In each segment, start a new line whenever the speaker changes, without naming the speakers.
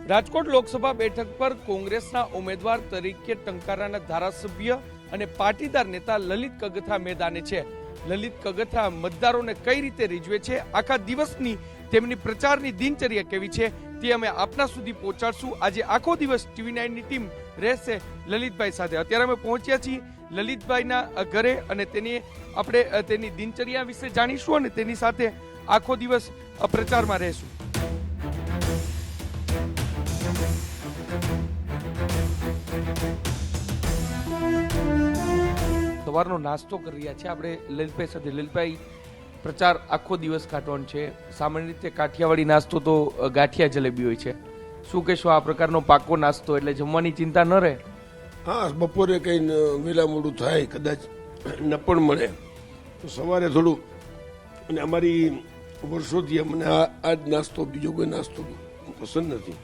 રાજકોટ લોકસભા બેઠક પર કોંગ્રેસના ઉમેદવાર તરીકે ટંકારાના ધારાસભ્ય અને પાટીદાર નેતા લલિત કગથરા મેદાને છે. લલિત કગથરા મતદારોને કઈ રીતે રીઝવે છે, આખા દિવસની તેમની પ્રચારની દિનચર્યા કેવી છે તે અમે આપના સુધી પહોંચાડશું. આજે આખો દિવસ TV9 ની ટીમ રહેશે લલિતભાઈ સાથે. અત્યારે અમે પહોંચ્યા છીએ લલિતભાઈના ઘરે અને આપણે તેની દિનચર્યા વિશે જાણીશું અને તેની સાથે આખો દિવસ પ્રચારમાં રહેશું. સવારનો નાસ્તો કરી રહ્યા છે આપણે લલિતભાઈ સાથે. લલિતભાઈ, પ્રચાર આખો દિવસ કાઢવાનો છે. સામાન્ય રીતે કાઠિયાવાડી નાસ્તો તો ગાંઠિયા જલેબી હોય છે. શું કહેશો, આ પ્રકારનો પાકો નાસ્તો એટલે જમવાની ચિંતા ન રહે?
હા, બપોરે કંઈ વેલા મોડું થાય, કદાચ ન પણ મળે તો સવારે થોડું. અને અમારી વર્ષોથી અમને આ જ નાસ્તો, બીજો કોઈ નાસ્તો પસંદ નથી.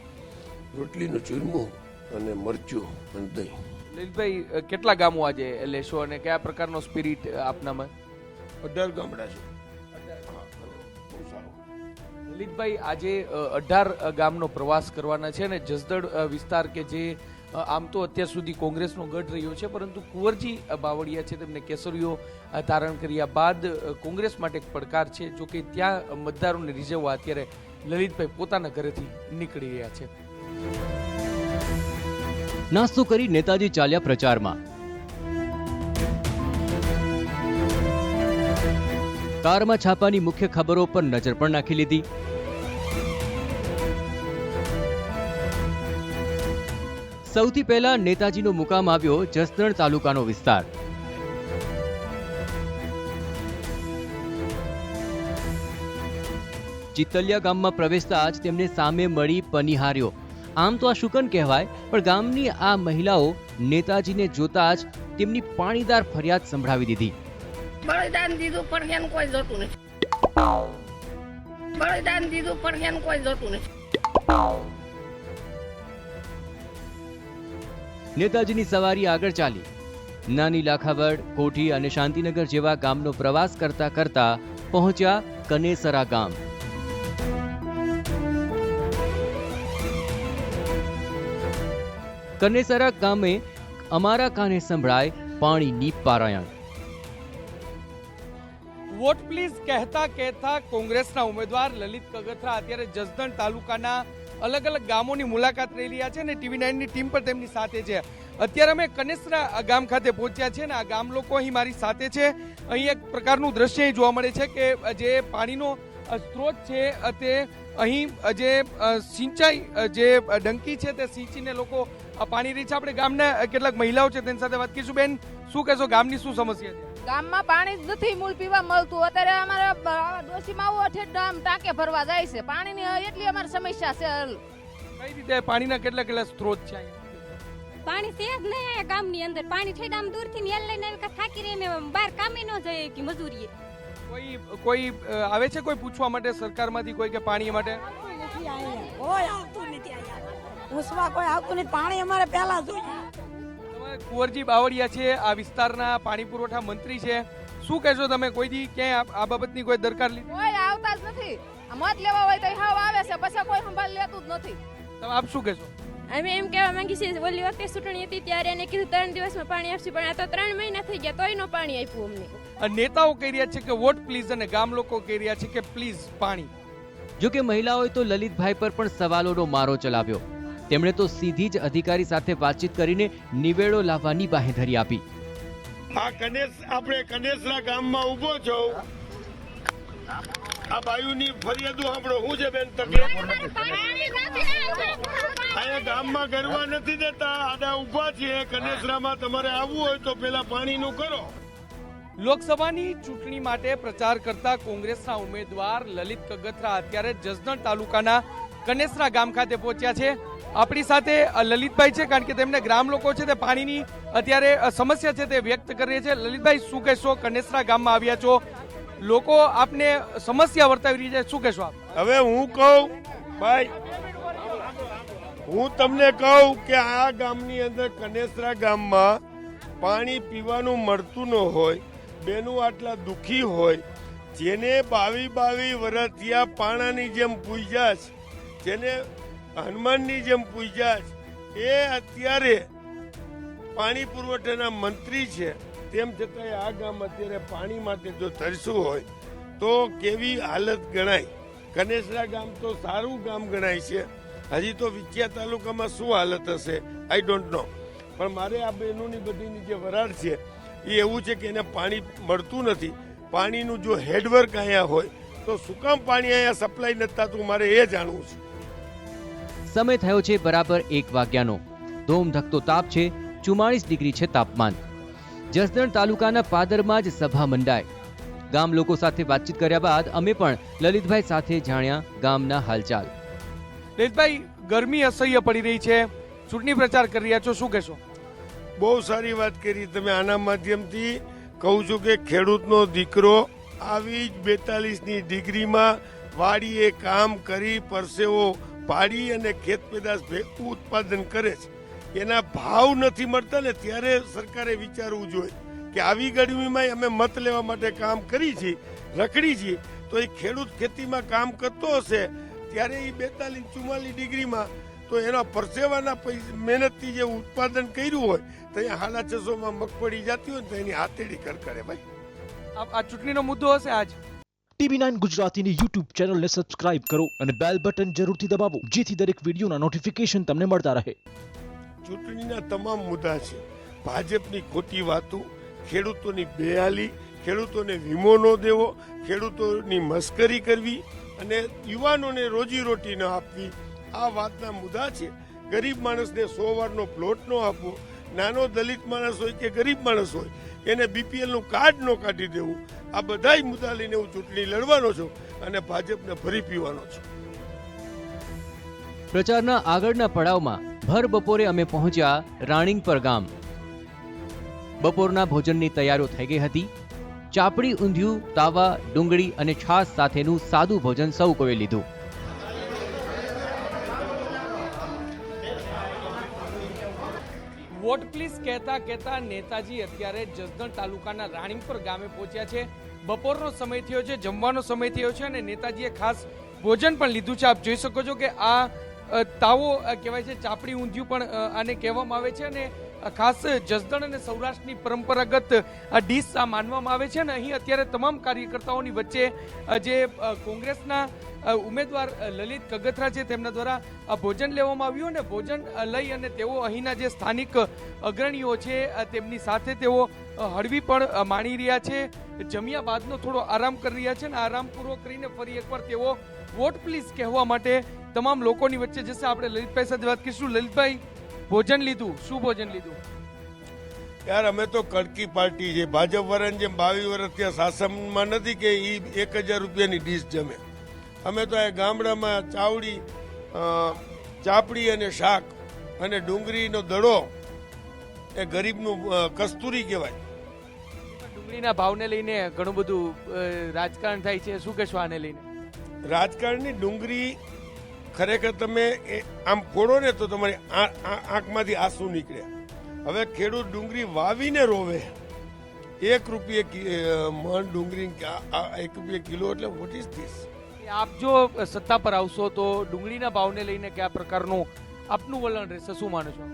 રોટલીનું ચૂરમું અને મરચું અને દહીં.
લલિતભાઈ, કેટલા ગામો આજે લેશો અને કયા પ્રકારનો સ્પિરિટ આપનામાં?
18 ગામડા છે.
લલિતભાઈ, આજે 18 ગામનો પ્રવાસ કરવાના છે અને જસદણ વિસ્તાર કે જે આમ તો અત્યાર સુધી કોંગ્રેસનો ગઢ રહ્યો છે, પરંતુ કુંવરજી બાવળિયા છે તેમને કેસરીઓ ધારણ કર્યા બાદ કોંગ્રેસ માટે એક પડકાર છે. જો કે ત્યાં મતદારોને રીઝવવા અત્યારે લલિતભાઈ પોતાના ઘરેથી નીકળી રહ્યા છે.
નાસ્તો કરી નેતાજી ચાલ્યા પ્રચારમાં. કારમાં છાપાની મુખ્ય ખબરો પર નજર પણ નાખી લીધી. સૌથી પહેલા નેતાજીનો મુકામ આવ્યો જસદણ તાલુકાનો વિસ્તાર. ચિતલિયા ગામમાં પ્રવેશતા જ તેમને સામે મળી પનિહાર્યો. આમ તો આ શુકન કહેવાય, પણ ગામની આ મહિલાઓ નેતાજીને જોતા જ તેમની પાણીદાર ફરિયાદ સંભળાવી દીધી.
બલિદાન દીધું પણ એનું કોઈ જોતું નથી. બલિદાન દીધું પણ એનું કોઈ જોતું નથી.
નેતાજીની સવારી આગળ ચાલી. નાની લાખાવડ, કોઠી અને શાંતિનગર જેવા ગામનો પ્રવાસ કરતા કરતા પહોંચ્યા કનેસરા ગામ. કનેસરા ગામે અમારા કાને સંભળાય પાણીની પારાયણ.
વોટ પ્લીઝ કહેતા કહેતા કોંગ્રેસના ઉમેદવાર લલિત કગથરા અત્યારે જસદણ તાલુકાના અલગ અલગ ગામોની મુલાકાત લઈ રહ્યા છે અને TV9 ની ટીમ પણ તેમની સાથે છે. અત્યારે અમે કનેસરા ગામ ખાતે પહોંચ્યા છે અને આ ગામ લોકો અહીં મારી સાથે છે. અહીં એક પ્રકારનું દ્રશ્ય જોવા મળે છે કે જે પાણીનો સ્ત્રોત છે તે અહીં જે સિંચાઈ જે ડંકી છે તે સિંચીને લોકો પાણી રહી છે. આપણે ગામના કેટલાક મહિલાઓ છે તેની સાથે વાત કરીશું. બેન, શું કહેશો, ગામની શું સમસ્યા છે?
ગામમાં પાણી જ નથી મૂળ પીવા મળતું. અત્યારે અમારા ડોશીમાં આવો ટાંકે ભરવા જાય છે. પાણીની એટલી અમારી સમસ્યા છે.
કઈ રીતે પાણીના કેટલા કેટલા સ્ત્રોત છે અહીંયા?
પાણી છે જ નહીં ગામની અંદર. પાણી થઈ આમ દૂરથી નેલ લઈને આવી થાકી રહી અમે બહાર કામે ન જઈએ કે મજૂરીએ.
કોઈ આવે છે કોઈ પૂછવા માટે સરકારમાંથી કોઈ કે પાણી માટે?
કોઈ આવતું નથી અહીંયા. પૂછવા કોઈ આવતું નથી. પાણી અમારે પહેલા જોઈએ.
કુંવરજી બાવળિયા છે, આ વિસ્તારના પાણી પુરવઠા મંત્રી છે. શું કહેશો તમે, કોઈ દી ક્યાંય આ બાબતની કોઈ દરકાર લીધી?
કોઈ આવતા જ નથી. મત લેવા હોય તો હાવ આવે છે, પછી કોઈ સંભાળ લેતું જ નથી.
તમે આપ શું કહેશો?
અમે એમ કહેવા માંગી છીએ, ઓલી વખતે ચૂંટણી હતી ત્યારે એને કીધું 3 દિવસમાં પાણી આપશે, પણ આ તો 3 મહિના થઈ ગયા તોય નો પાણી આપ્યું અમને.
નેતાઓ કહી રહ્યા છે કે વોટ પ્લીઝ અને ગામ લોકો કહી રહ્યા છે કે પ્લીઝ પાણી.
જો કે મહિલાઓએ તો લલિતભાઈ પર પણ સવાલોનો મારો ચલાવ્યો. તેમણે તો સીધી જ અધિકારી સાથે વાતચીત કરીને નિવેડો લાવવાની બાહેધરી આપી.
આપણે કનેસરા ગામમાં ઉભો છો. આ બાયુની ફરિયાદો સાંભળો. શું છે બેન તકલીફ? અહીંયા ગામમાં ગરવા નથી દેતા. આડા ઉભા છીએ કનેસરામાં. તમારે આવવું હોય તો પેલા પાણીનું કરો.
લોકસભાની ચૂંટણી માટે પ્રચાર કરતા કોંગ્રેસના ઉમેદવાર લલિત કગથરા અત્યારે જસદણ તાલુકાના કનેસરા ગામ ખાતે પહોંચ્યા છે. આપણી સાથે લલિતભાઈ છે, કારણ કે તેમને ગ્રામ લોકો છે તે પાણીની અત્યારે સમસ્યા છે તે વ્યક્ત કરી છે. લલિતભાઈ, શું કહેશો, કનેસરા ગામમાં આવ્યા છો, લોકો આપને સમસ્યા વર્તાવી રહી છે, શું કહેશો આપ?
હવે હું કહું ભાઈ, હું તમને કહું કે આ ગામની અંદર કનેસરા ગામમાં પાણી પીવાનું મળતું ન હોય, બેનું આટલા દુઃખી હોય, જેને 22 વર્ષ થયા પાણાની જેમ પૂજ્યા છે, જેને હનુમાનની જેમ પૂજ્યા છે. એ અત્યારે પાણી પુરવઠાના મંત્રી છે, તેમ છતાંય આ ગામ અત્યારે પાણી માટે જો તરસ્યું હોય તો કેવી હાલત ગણાય. કનેસરા ગામ તો સારું ગામ ગણાય છે, હજી તો વિછિયા તાલુકામાં શું હાલત હશે આઈ ડોન્ટ નો. પણ મારે આ બહેનોની બધીની જે વરાળ છે એ એવું છે કે એને પાણી મળતું નથી. પાણીનું જો હેડવર્ક અહીંયા હોય તો શું કામ પાણી અહીંયા સપ્લાય નથી થતું, મારે એ જાણવું છે.
સમય થયો છે બરાબર 1 વાગ્યાનો. ધોમધખતો તાપ છે, 44 ડિગ્રી છે તાપમાન. જસદણ તાલુકાના પાદરમાં જ સભા મંડાય. ગામ લોકો સાથે વાતચીત કર્યા બાદ અમે પણ લલિતભાઈ સાથે જાણ્યા ગામના હાલચાલ.
લલિતભાઈ, ગરમી અસહ્ય પડી રહી છે, ચૂંટણી પ્રચાર કરી રહ્યા છો, શું કહેશો?
બહુ સારી વાત કરી તમે. આના માધ્યમથી કહું છું કે ખેડૂતનો દીકરો આવી જ 42ની ડિગ્રીમાં વાડીએ કામ કરી પરસેવો પાડી અને ખેત પેદાશ ઉત્પાદન કરે છે. એના ભાવ નથી મળતા ને ત્યારે સરકારે વિચારવું જોઈએ કે આવી ગરમીમાં અમે મત લેવા માટે કામ કરી છીએ, રખડી છીએ, તો એ ખેડૂત ખેતીમાં કામ કરતો હશે ત્યારે એ 42-44 ડિગ્રીમાં તો એના પરસેવાના મહેનતથી જે ઉત્પાદન કર્યું હોય તો એ 650માં મગફળી જતી હોય તો એની હાથેડી કરકરે. ભાઈ
આ ચૂંટણીનો મુદ્દો હશે આજ.
TV9 ગુજરાતીની YouTube ચેનલને સબસ્ક્રાઇબ કરો અને બેલ બટન જરૂરથી દબાવો જેથી દરેક વિડીયોના નોટિફિકેશન તમને મળતા રહે.
ચૂંટણીના તમામ મુદ્દા છે. ભાજપની ખોટી વાતો, ખેડૂતોની બેહાલી, ખેડૂતોને વીમો ન દેવો, ખેડૂતોની મસ્કરી કરવી અને યુવાનોને રોજીરોટી ન આપવી, આ વાતના મુદ્દા છે. ગરીબ માણસને 100 વારનો પ્લોટ ન આપવો, નાનો દલિત માણસ હોય કે ગરીબ માણસ હોય એને BPLનું કાર્ડ ન કાઢી દેવું, આ બધાય મુદ્દા લઈને હું ચૂંટણી લડવાનો છું અને ભાજપને ફરી પીવાનો છું.
પ્રચારના આગળના પડાવમાં ભર બપોરે અમે પહોંચ્યા રાણીંગપર ગામ. બપોરના ભોજનની તૈયારીઓ થઈ ગઈ હતી. ચાપડી, ઊંધિયું, તાવા, ડુંગળી અને છાશ સાથેનું સાદું ભોજન સૌ કોઈએ લીધું.
વોટ પ્લીઝ કહેતા કહેતા નેતાજી અત્યારે જસદણ તાલુકાના રાણીંગપર ગામે પહોંચ્યા છે. બપોરનો સમય થયો છે, જમવાનો સમય થયો છે અને નેતાજીએ ખાસ ભોજન પણ લીધું છે. આપ જોઈ શકો છો કે આ તાવો કહેવાય છે, ચાપડી ઊંધિયું પણ આને કહેવામાં આવે છે અને ખાસ જસદણ અને સૌરાષ્ટ્રની પરંપરાગત ડીશ આ માનવામાં આવે છે. અને અહીં અત્યારે તમામ કાર્યકર્તાઓની વચ્ચે જે કોંગ્રેસના ઉમેદવાર લલિત કગથરા છે તેમના દ્વારા ભોજન લેવામાં આવ્યું અને ભોજન લઈ અને તેઓ અહીંના જે સ્થાનિક અગ્રણીઓ છે તેમની સાથે તેઓ હળવી પણ માણી રહ્યા છે. જમ્યા બાદનો થોડો આરામ કરી રહ્યા છે અને આરામ પૂરો કરીને ફરી એકવાર તેઓ વોટ પ્લીઝ કહેવા માટે તમામ લોકોની વચ્ચે જશે. આપણે લલિતભાઈ સાથે વાત કરીશું. લલિતભાઈ, ભોજન લીધું, શું ભોજન લીધું?
યાર અમે તો કડકી પાર્ટી છે. ભાજપ વાળાને જેમ 22 વર્ષ ત્યાં શાસનમાં નથી કે એ 1000 રૂપિયાની ડીશ જમે. અમે તો આ ગામડામાં ચાવડી, ચાપડી અને શાક અને ડુંગળીનો દડો એ ગરીબનું કસ્તુરી કહેવાય.
ડુંગળીના ભાવને લઈને ઘણું બધું રાજકારણ થાય છે, શું કહેશો આને લઈને?
રાજકારણની ડુંગળી ખરેખર તમે આમ ફોડો ને તો તમારી આંખમાંથી આંસુ નીકળે. હવે ખેડૂત ડુંગળી વાવીને રોવે. 1 રૂપિયે મણ ડુંગળી, 1 રૂપિયે કિલો, એટલે વોટ ઇઝ ધીસ?
આપ જો સત્તા પર આવશો તો ડુંગળીના ભાવને લઈને કયા પ્રકારનું આપનું વલણ રહેશે, શું માનો છો?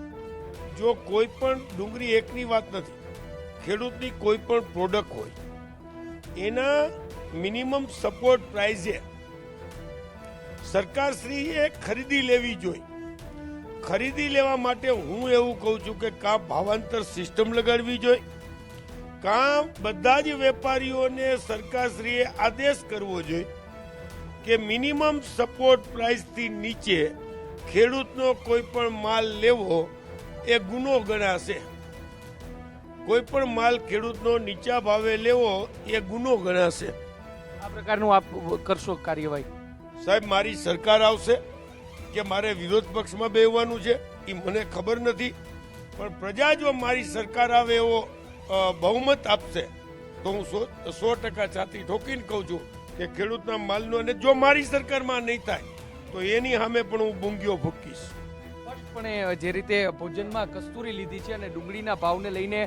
જો કોઈ પણ ડુંગળી એકની વાત નથી, ખેડૂતની કોઈ પણ પ્રોડક્ટ હોય એના મિનિમમ સપોર્ટ પ્રાઇઝે સરકારશ્રીએ ખરીદી લેવી જોઈએ. ખરીદી લેવા માટે હું એવું કહું છું કે કાં ભાવાંતર સિસ્ટમ લગાડવી જોઈએ, કાં બધા જ વેપારીઓને સરકારશ્રીએ આદેશ કરવો જોઈએ કે મિનિમમ સપોર્ટ પ્રાઇસથી નીચે ખેડૂતનો કોઈ પણ માલ લેવો એ ગુનો ગણાશે. કોઈ પણ માલ ખેડૂતનો નીચા ભાવે લેવો એ ગુનો ગણાશે.
આ પ્રકારનું આપ કરશો કાર્યવાહી?
સાહેબ, મારી સરકાર આવશે કે મારે વિરોધ પક્ષમાં બેસવાનું છે એ મને ખબર નથી, પણ પ્રજા જો મારી સરકાર આવે એવો બહુમત આપશે તો હું 100% છાતી ઠોકીને કહું છું કે ખેડૂતના માલનો, અને જો મારી સરકારમાં નહીં થાય તો એની સામે પણ હું બૂંગીઓ ભૂકીશ.
સ્પષ્ટપણે જે રીતે ભોજનમાં કસ્તુરી લીધી છે અને ડુંગળીના ભાવને લઈને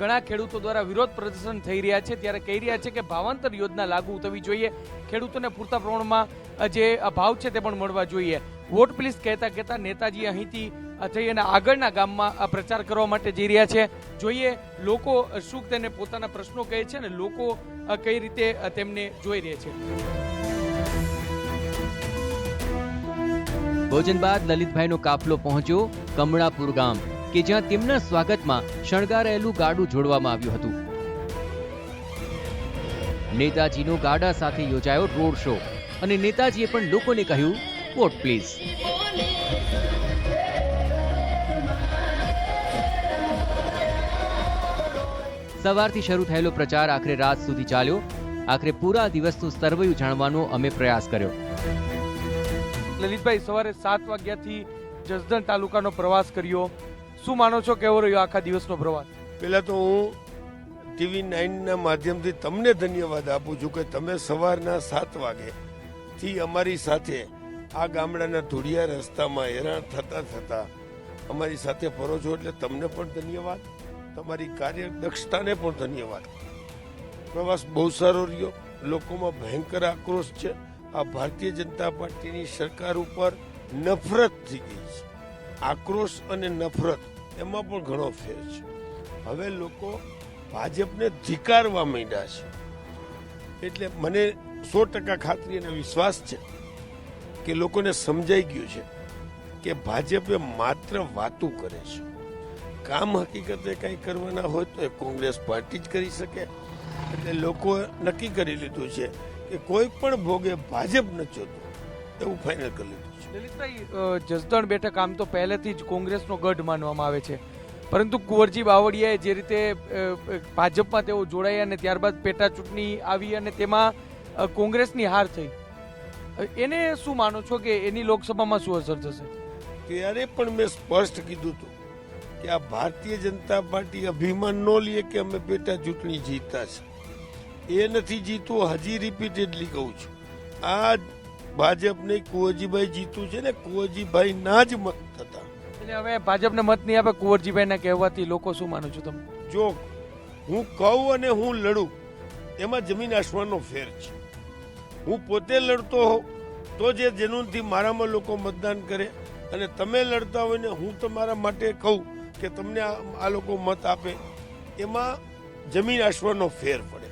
ઘણા ખેડૂતો દ્વારા વિરોધ પ્રદર્શન થઈ રહ્યા છે, ત્યારે કહી રહ્યા છે કે ભાવાંતર યોજના લાગુ થવી જોઈએ, ખેડૂતોને પૂરતા પ્રમાણમાં જે ભાવ છે તે પણ મળવા જોઈએ. વોટ પ્લીઝ કહેતા કહેતા નેતાજી અહીંથી થઈ અને આગળના ગામમાં આ પ્રચાર કરવા માટે જઈ રહ્યા છે. જોઈએ લોકો શું તેને પોતાના પ્રશ્નો કહે છે અને લોકો કઈ રીતે તેમને જોઈ રહ્યા છે.
ભોજન બાદ લલિતભાઈનો કાફલો પહોંચ્યો કમળાપુર ગામ કે જ્યાં તેમના સ્વાગતમાં શણગારાયેલું ગાડું જોડવામાં આવ્યું હતું. નેતાજીનો ગાડા સાથે યોજાયો રોડ શો અને નેતાજીએ પણ લોકોને કહ્યું વોટ પ્લીઝ. સવારથી શરૂ થયેલો પ્રચાર આખરે રાત સુધી ચાલ્યો. આખરે પૂરા દિવસનું સરવૈયું જાણવાનો અમે પ્રયાસ કર્યો.
લલિતભાઈ, સવારે 7 વાગ્યાથી જસદણ તાલુકાનો પ્રવાસ કર્યો. શું માનો છો, કેવો રહ્યો આખા દિવસનો પ્રવાસ?
પહેલા તો હું TV9ના માધ્યમથી તમને ધન્યવાદ આપું છું કે તમે સવારના 7 વાગ્યાથી અમારી સાથે આ ગામડાના ધૂળિયા રસ્તામાં હેરાન થતા અમારી સાથે ફરો છો, એટલે તમને પણ ધન્યવાદ, તમારી કાર્યદક્ષતાને પણ ધન્યવાદ. પ્રવાસ બહુ સારો રહ્યો. લોકોમાં ભયંકર આક્રોશ છે. આ ભારતીય જનતા પાર્ટીની સરકાર ઉપર નફરત થઈ ગઈ છે. આક્રોશ અને નફરત એમાં પણ ઘણો ફેર છે. હવે લોકો ભાજપને ધિક્કારવા માંડ્યા છે. એટલે મને 100% ખાતરી અને વિશ્વાસ છે કે લોકોને સમજાઈ ગયું છે કે ભાજપે માત્ર વાતું કરે છે. કામ હકીકતે કંઈ કરવાના હોય તો એ કોંગ્રેસ પાર્ટી જ કરી શકે. એટલે લોકોએ નક્કી કરી લીધું છે કે કોઈ પણ ભોગે ભાજપ નથી જોતું, એવું ફાઇનલ કરી લીધું છે.
લલિતભાઈ, જસદણ બેઠક આમ તો પહેલેથી જ કોંગ્રેસનો ગઢ માનવામાં આવે છે, પરંતુ કુંવરજી બાવળિયાએ જે રીતે ભાજપમાં તેઓ જોડાયા અને ત્યારબાદ પેટા ચૂંટણી આવી અને તેમાં કોંગ્રેસની હાર થઈ, એને શું માનો છો કે એની લોકસભામાં શું અસર થશે?
ત્યારે પણ મેં સ્પષ્ટ કીધું હતું કે આ ભારતીય જનતા પાર્ટી અભિમાન ન લે કે અમે પેટા ચૂંટણી જીતતા છે. એ નથી જીતવું. હજી રિપીટેડલી કહું છું, આ ભાજપને કુંવરજીભાઈ જીતું છે ને કુંવરજીભાઈ ના જ મત થતા.
એટલે હવે ભાજપને મત નહીં આપે કુંવરજીભાઈના કહેવાથી લોકો શું માનો છો તમે?
જો હું કહું અને હું લડું એમાં જમીન આસમાનનો ફેર છે. હું પોતે લડતો હોઉં તો જે જનૂનથી મારામાં લોકો મતદાન કરે, અને તમે લડતા હોય ને હું તમારા માટે કહું કે તમને આ લોકો મત આપે, એમાં જમીન આસમાનનો ફેર પડે,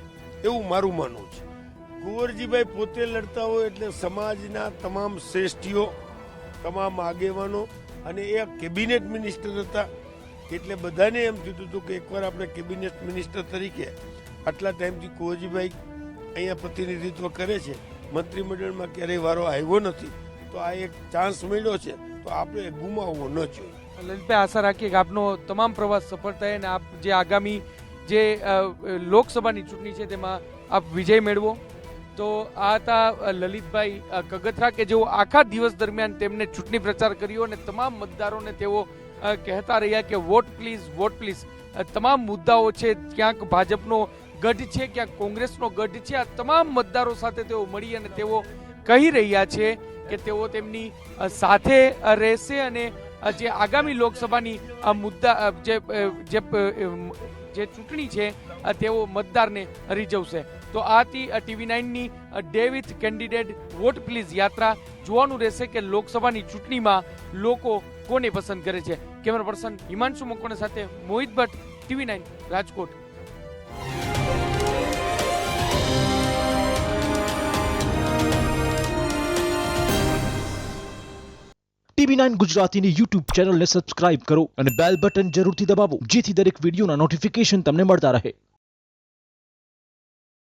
એવું મારું માનવું છે. કુંવરજીભાઈ પોતે લડતા હોય એટલે સમાજના તમામ શ્રેષ્ઠીઓ, તમામ આગેવાનો, અને એ કેબિનેટ મિનિસ્ટર હતા એટલે બધાને એમ કીધું હતું કે એકવાર આપણે કેબિનેટ મિનિસ્ટર તરીકે આટલા ટાઈમથી કુંવરજીભાઈ અહીંયા પ્રતિનિધિત્વ કરે છે, મંત્રીમંડળમાં ક્યારેય વારો આવ્યો નથી, તો આ એક ચાન્સ મળ્યો છે, તો આપણે ગુમાવવો ન જોઈએ.
લલિતભાઈ, આશા રાખીએ કે આપનો તમામ પ્રવાસ સફળ થાય અને આપ જે આગામી જે લોકસભાની ચૂંટણી છે તેમાં આપ વિજય મેળવો. તો આ હતા લલિતભાઈ કગથરા કે જેઓ આખા દિવસ દરમિયાન તેમને ચૂંટણી પ્રચાર કર્યો અને તમામ મતદારોને તેઓ કહેતા રહ્યા કે વોટ પ્લીઝ, વોટ પ્લીઝ. તમામ મુદ્દાઓ છે, ક્યાંક ભાજપનો ગઢ છે, ક્યાંક કોંગ્રેસનો ગઢ છે. આ તમામ મતદારો સાથે તેઓ મળી અને તેઓ કહી રહ્યા છે કે તેઓ તેમની સાથે રહેશે અને જે આગામી લોકસભાની મુદ્દા જે ચૂંટણી છે તેઓ મતદારને રીઝવશે. તો આ હતી TV9ની day with candidate vote please યાત્રા. જોવાનું રહેશે કે લોકસભાની ચૂંટણીમાં લોકો કોને પસંદ કરે છે. કેમેરા પર્સન હિમાંશુ મકવાણા સાથે મોહિત ભટ્ટ, TV9 રાજકોટ.
TV9 ગુજરાતીની YouTube ચેનલને સબસ્ક્રાઇબ કરો અને બેલ બટન જરૂરથી દબાવો જેથી દરેક વિડીયોના નોટિફિકેશન તમને મળતા રહે.